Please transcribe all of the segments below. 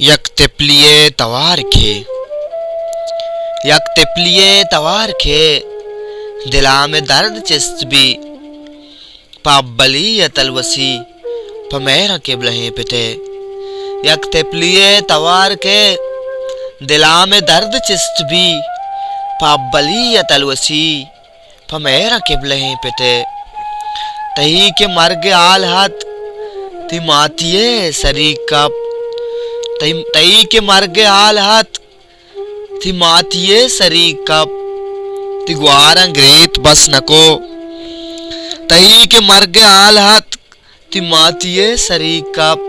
यक तिपलिए तवार खे, यक तिपलिए तवार खे, दिला में दर्द चिस्त भी, पाबली या तलवसी पमेरा के ब्लहे पिते। यक तिपलिए तवार के, दिला में दर्द चिस्त भी, पाबली या तलवसी पमेरा के ब्लहे पिते। तही के मर्ग आल हाथ ती मातिये सरी कप, तई के मर्ग आल हाथ ती मातिये सरी कप, ती ग्वारं ग्रेत बस नको। तई के मर्ग आल हाथ ती मातिये सरी कप,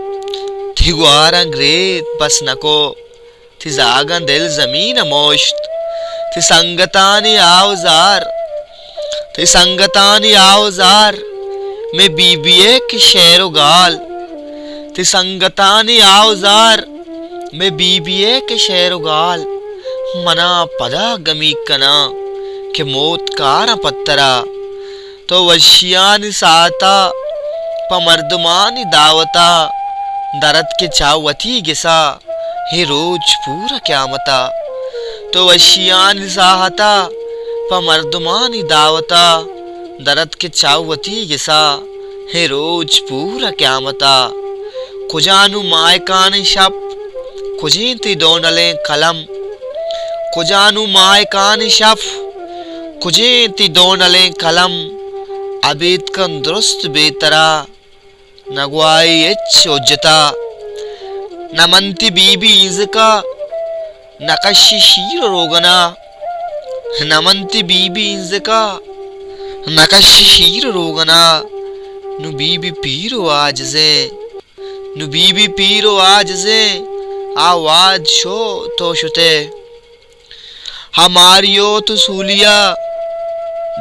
ती ग्वारं ग्रेत बस नको। ती जागन दिल जमीन मोश्त, ती संगतानी आवजार, ती संगतानी आवजार में बीबिए के शेरो गाल, ती संगतानी आवजार में बीबिए के शेरो गाल। मना पदा गमी कना के मौत कार पत्तरा, तो वशियानी साता पमर्दमानी दावता, दरद के चावती गिसा हे रोज पूरा क्यामता। तो वशियानी साहता पमर्दमानी दावता, दरद के चावती गिसा हे रोज पूरा क्यामता। कुजानु मायकान शप कुजेंती दोनले कलम, कुजानु मायकान शफ कुजेंती दोनले कलम। अबीत कन दुरुस्त बेतरा नगवाई एच उज्जता, नमंती बीबी इज़का नकशी शीर रोगना, नमंती बीबी इज़का नकशी शीर रोगना। नु बीबी पीरो आज से, नु बीबी पीरो आज से, आवाज शो तो शुते। हमारियो तो सूलिया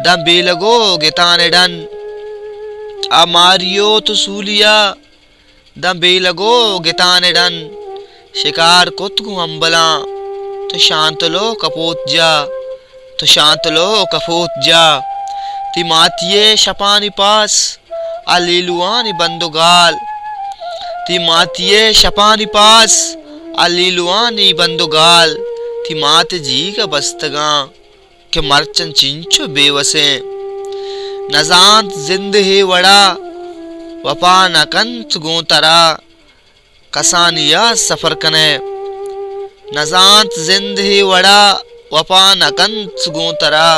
दम बेलगो गिताने डन, हमारियो तो सूलिया दम बेलगो गिताने डन। शिकार कुतगु अम्बला तो शांत लो कपोत जा, तो शांत लो कपोत जा। ती मातिये शपानी पास अलीलुआनी बंदुगाल, ती मातिये शपानी पास अलीलुआनी बंदुगाल। ती मात जी का बस्तगा के मरचन चिंचो बेवसे, नजांत जिंद ही वड़ा वपा नकंत गोतरा, कसानिया सफर कने। नजांत जिंद ही वड़ा वपा नकंत गोतरा,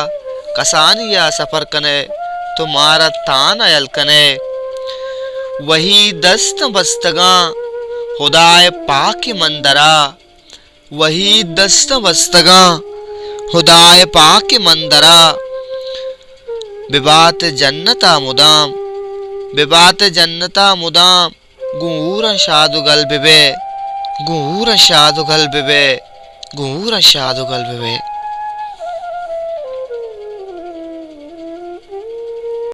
कसानिया सफर कने। तुम्हारा तान अयल कने वही दस्त बस्तगा खुदाए पाक मंदरा, वही दस्त बस्तगा खुदाए पाक मंदरा। बिबात जन्नता मुदाम, बिबात जन्नता मुदाम। गुंगूर शादुगल बिबे, गुंगूर शादुगल बिबे, गुंगूर शादुगल बिबे।